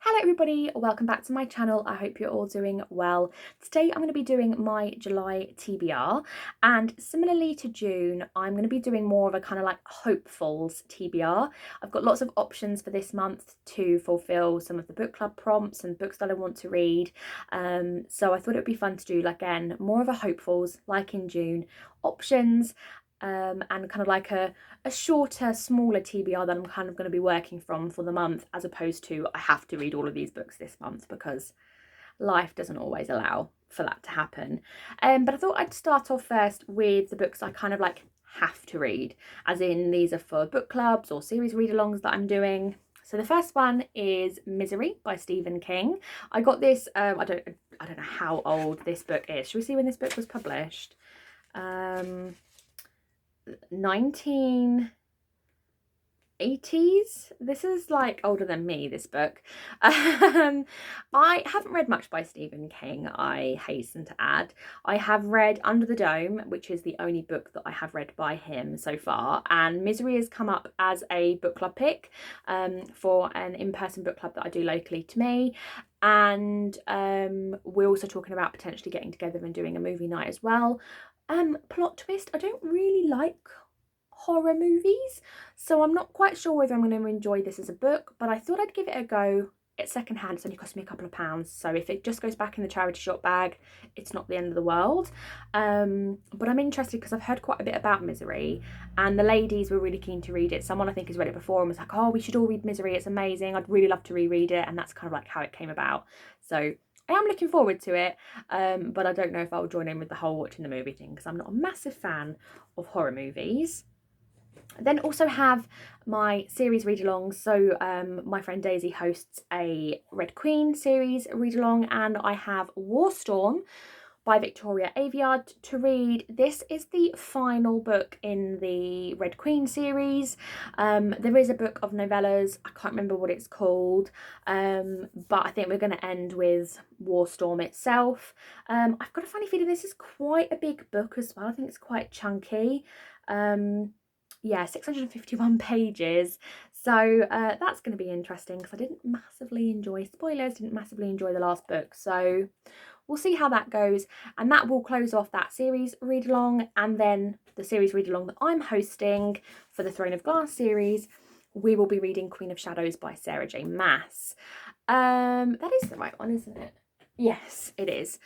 Hello everybody, welcome back to my channel. I hope you're all doing well. Today I'm going to be doing my July TBR, and similarly to June, I'm going to be doing more of a kind of like hopefuls TBR. I've got lots of options for this month to fulfill some of the book club prompts and books that I want to read. So I thought it would be fun to do, again, more of a hopefuls like in June options. And kind of like a shorter, smaller TBR that I'm kind of going to be working from for the month, as opposed to I have to read all of these books this month, because life doesn't always allow for that to happen. But I thought I'd start off first with the books I kind of like have to read, as in these are for book clubs or series read-alongs that I'm doing. So the first one is Misery by Stephen King. I got this, I don't know how old this book is. Should we see when this book was published? 1980s. This is like older than me, this book. I haven't read much by Stephen King, I hasten to add. I have read Under the Dome, which is the only book that I have read by him so far, and Misery has come up as a book club pick for an in-person book club that I do locally to me. And we're also talking about potentially getting together and doing a movie night as well. Plot twist, I don't really like horror movies, so I'm not quite sure whether I'm going to enjoy this as a book, but I thought I'd give it a go. It's secondhand, it's only cost me a couple of pounds, so if it just goes back in the charity shop bag, it's not the end of the world. But I'm interested because I've heard quite a bit about Misery, and the ladies were really keen to read it. Someone I think has read it before and was like, oh, we should all read Misery, it's amazing, I'd really love to reread it, and that's kind of like how it came about. So I am looking forward to it, but I don't know if I'll join in with the whole watching the movie thing, because I'm not a massive fan of horror movies. I then also have my series read-alongs. So my friend Daisy hosts a Red Queen series read-along, and I have Warstorm by Victoria Aveyard to read. This is the final book in the Red Queen series. There is a book of novellas, I can't remember what it's called, but I think we're going to end with Warstorm itself. I've got a funny feeling this is quite a big book as well. I think it's quite chunky. Yeah, 651 pages. So that's going to be interesting, because I didn't massively enjoy, spoilers, didn't massively enjoy the last book. So we'll see how that goes, and that will close off that series read along. And then the series read along that I'm hosting for the Throne of Glass series, we will be reading Queen of Shadows by Sarah J. Maas. That is the right one, isn't it? Yes, it is.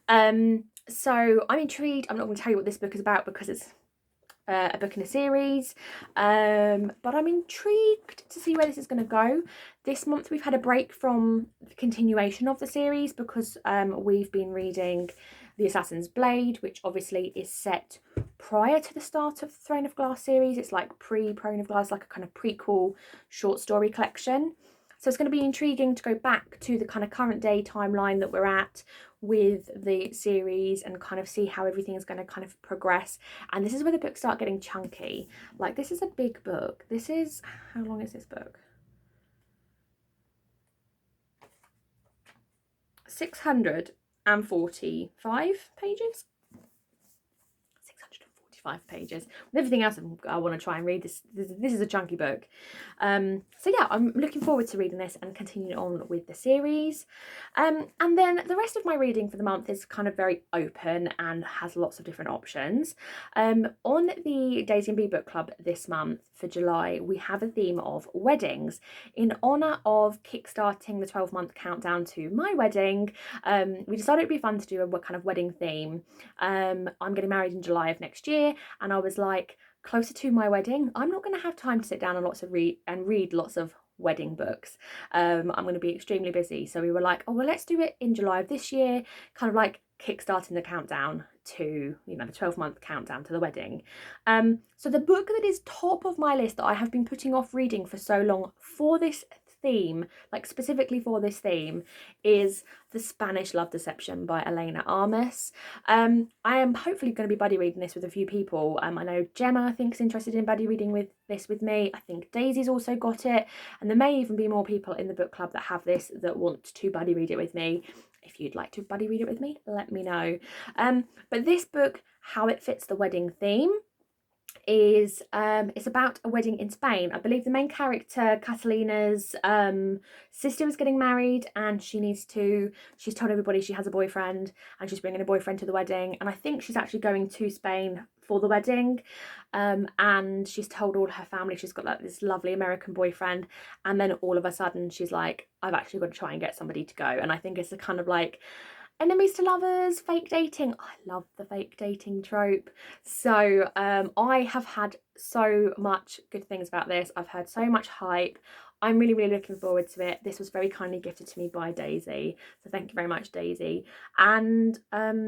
So I'm intrigued. I'm not going to tell you what this book is about because it's a book in a series, but I'm intrigued to see where this is going to go. This month we've had a break from the continuation of the series because we've been reading The Assassin's Blade, which obviously is set prior to the start of the Throne of Glass series. It's like pre-Throne of Glass, like a kind of prequel short story collection. So it's going to be intriguing to go back to the kind of current day timeline that we're at with the series and kind of see how everything is going to kind of progress. And this is where the books start getting chunky. Like, this is a big book. This is, how long is this book? 645 pages? 645 pages. With everything else I want to try and read, this is a chunky book. So yeah, I'm looking forward to reading this and continuing on with the series. And then the rest of my reading for the month is kind of very open and has lots of different options. On the Daisy and Bee book club this month for July, we have a theme of weddings. In honour of kickstarting the 12-month countdown to my wedding, we decided it'd be fun to do a kind of wedding theme. I'm getting married in July of next year, and I was like, closer to my wedding, I'm not going to have time to sit down and read lots of wedding books. I'm going to be extremely busy. So we were like, oh, well, let's do it in July of this year, kind of like kickstarting the countdown to, you know, the 12-month countdown to the wedding. So the book that is top of my list that I have been putting off reading for so long for this theme, like specifically for this theme, is The Spanish Love Deception by Elena Armas. I am hopefully going to be buddy reading this with a few people. I know Gemma, I think, is interested in buddy reading this with me. I think Daisy's also got it, and there may even be more people in the book club that have this that want to buddy read it with me. If you'd like to buddy read it with me, let me know. But this book, how it fits the wedding theme, is it's about a wedding in Spain. I believe the main character, Catalina's sister, is getting married, and she's told everybody she has a boyfriend, and she's bringing a boyfriend to the wedding, and I think she's actually going to Spain for the wedding, and she's told all her family she's got like this lovely American boyfriend, and then all of a sudden she's like, I've actually got to try and get somebody to go. And I think it's a kind of like enemies to lovers, fake dating. I love the fake dating trope. So I have had so much good things about this. I've heard so much hype. I'm really, really looking forward to it. This was very kindly gifted to me by Daisy, so thank you very much, Daisy. And I've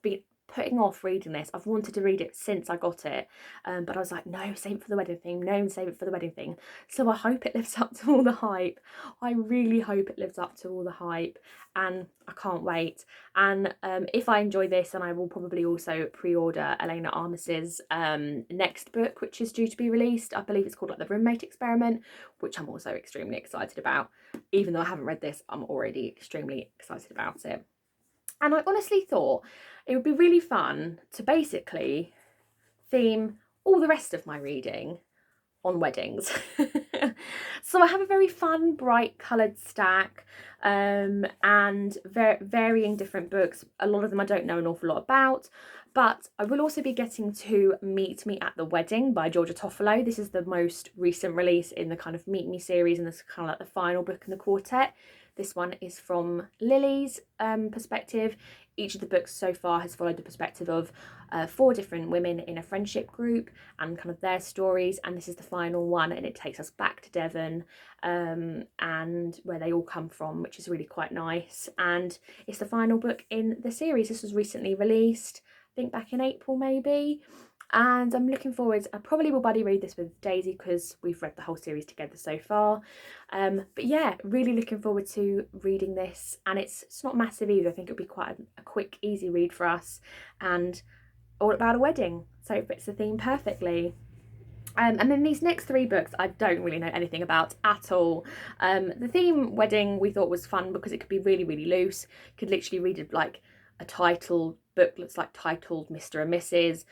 been putting off reading this. I've wanted to read it since I got it, but I was like, no, save it for the wedding thing. No, save it for the wedding thing. So I hope it lives up to all the hype. I really hope it lives up to all the hype, and I can't wait. And if I enjoy this, then I will probably also pre-order Elena Armis's next book, which is due to be released. I believe it's called like The Roommate Experiment, which I'm also extremely excited about. Even though I haven't read this, I'm already extremely excited about it. And I honestly thought it would be really fun to basically theme all the rest of my reading on weddings. So I have a very fun, bright coloured stack, and varying different books. A lot of them I don't know an awful lot about, but I will also be getting to Meet Me at the Wedding by Georgia Toffolo. This is the most recent release in the kind of Meet Me series, and this is kind of like the final book in the quartet. This one is from Lily's perspective. Each of the books so far has followed the perspective of 4 different women in a friendship group and kind of their stories, and this is the final one, and it takes us back to Devon and where they all come from, which is really quite nice. And it's the final book in the series. This was recently released, I think back in April maybe, and I'm looking forward. I probably will buddy read this with Daisy because we've read the whole series together so far, but yeah, really looking forward to reading this. And it's not massive either. I think it'll be quite a quick, easy read for us, and all about a wedding, so it fits the theme perfectly. And then these next 3 books I don't really know anything about at all. The theme wedding we thought was fun because it could be really, really loose. You could literally read it like a title book that's like titled Mr. and Mrs.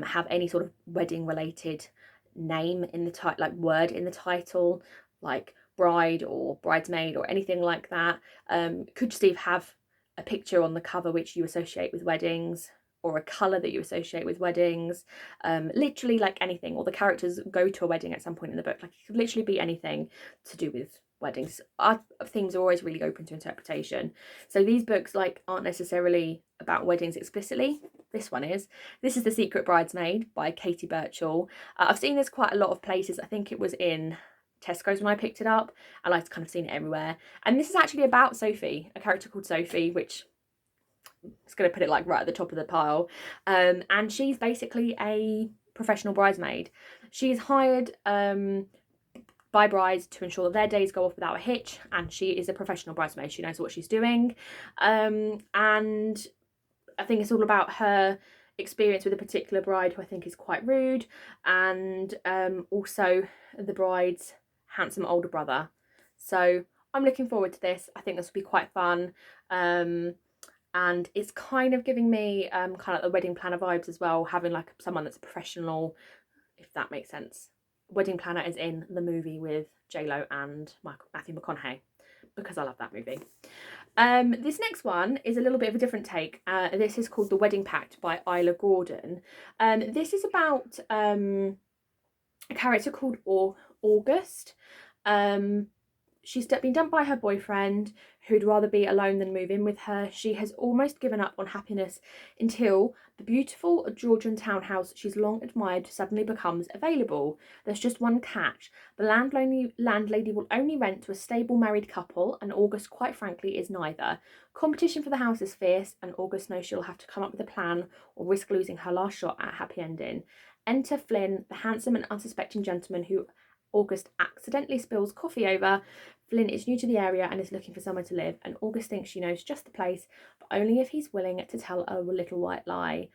Have any sort of wedding related name in the title, like word in the title, like bride or bridesmaid or anything like that. Could just even have a picture on the cover which you associate with weddings, or a colour that you associate with weddings, literally like anything. Or the characters go to a wedding at some point in the book. Like it could literally be anything to do with weddings. Our themes are always really open to interpretation. So these books like aren't necessarily about weddings explicitly. This one is. This is The Secret Bridesmaid by Katie Birchall. I've seen this quite a lot of places. I think it was in Tesco's when I picked it up, and I've kind of seen it everywhere. And this is actually about Sophie, a character called Sophie, which it's going to put it like right at the top of the pile, and she's basically a professional bridesmaid. She's hired by brides to ensure that their days go off without a hitch, and she is a professional bridesmaid. She knows what she's doing, and I think it's all about her experience with a particular bride who I think is quite rude, and also the bride's handsome older brother. So I'm looking forward to this. I think this will be quite fun. And it's kind of giving me kind of like the wedding planner vibes as well, having like someone that's a professional, if that makes sense. Wedding Planner is in the movie with JLo and Matthew McConaughey, because I love that movie. This next one is a little bit of a different take. This is called The Wedding Pact by Isla Gordon. This is about a character called August. She's been dumped by her boyfriend, who'd rather be alone than move in with her. She has almost given up on happiness until the beautiful Georgian townhouse she's long admired suddenly becomes available. There's just one catch. The landlady will only rent to a stable married couple, and August, quite frankly, is neither. Competition for the house is fierce, and August knows she'll have to come up with a plan or risk losing her last shot at a happy ending. Enter Flynn, the handsome and unsuspecting gentleman who August accidentally spills coffee over. Flynn is new to the area and is looking for somewhere to live, and August thinks she knows just the place, but only if he's willing to tell a little white lie.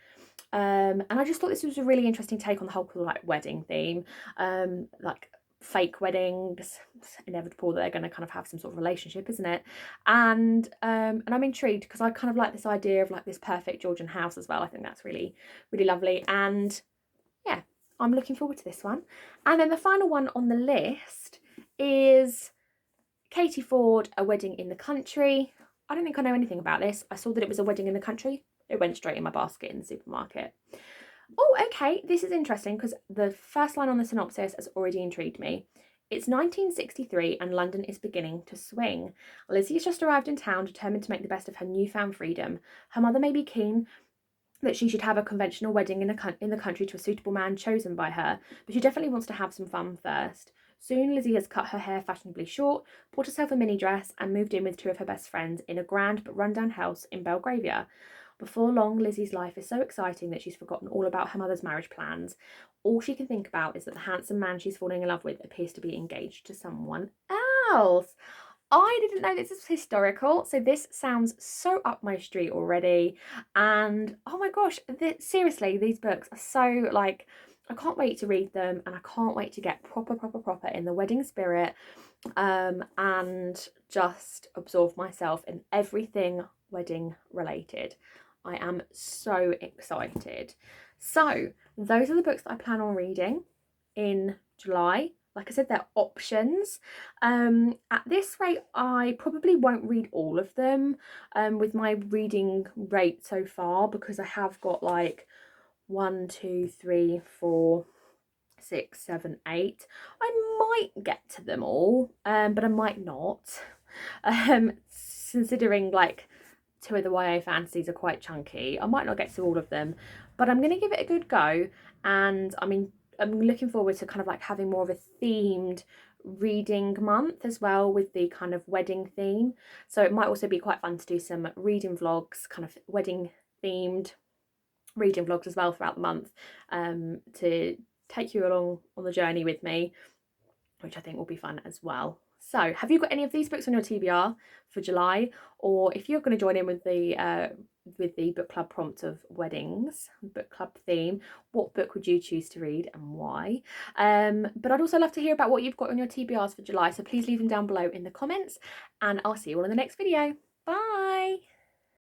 And I just thought this was a really interesting take on the whole like wedding theme. Like fake weddings. It's inevitable that they're going to kind of have some sort of relationship, isn't it? And I'm intrigued because I kind of like this idea of like this perfect Georgian house as well. I think that's really, really lovely. And yeah, I'm looking forward to this one. And then the final one on the list is Katie Ford, A Wedding in the Country. I don't think I know anything about this. I saw that it was a wedding in the country. It went straight in my basket in the supermarket. Oh, okay, this is interesting because the first line on the synopsis has already intrigued me. It's 1963 and London is beginning to swing. Lizzie has just arrived in town, determined to make the best of her newfound freedom. Her mother may be keen that she should have a conventional wedding in the country to a suitable man chosen by her, but she definitely wants to have some fun first. Soon, Lizzie has cut her hair fashionably short, bought herself a mini dress, and moved in with two of her best friends in a grand but rundown house in Belgravia. Before long, Lizzie's life is so exciting that she's forgotten all about her mother's marriage plans. All she can think about is that the handsome man she's falling in love with appears to be engaged to someone else. I didn't know this was historical, so this sounds so up my street already. And oh my gosh, seriously, these books are so like, I can't wait to read them, and I can't wait to get proper in the wedding spirit, and just absorb myself in everything wedding related. I am so excited. So those are the books that I plan on reading in July. Like I said, they're options. At this rate, I probably won't read all of them with my reading rate so far, because I have got like 1, 2, 3, 4, 6, 7, 8. I might get to them all, but I might not. Considering like 2 of the YA fantasies are quite chunky, I might not get to all of them, but I'm going to give it a good go. And I mean, I'm looking forward to kind of like having more of a themed reading month as well, with the kind of wedding theme. So it might also be quite fun to do some reading vlogs, kind of wedding themed reading vlogs as well throughout the month, to take you along on the journey with me, which I think will be fun as well. So have you got any of these books on your TBR for July? Or if you're going to join in with the book club prompt of weddings, book club theme, what book would you choose to read and why? But I'd also love to hear about what you've got on your TBRs for July, so please leave them down below in the comments, and I'll see you all in the next video. Bye!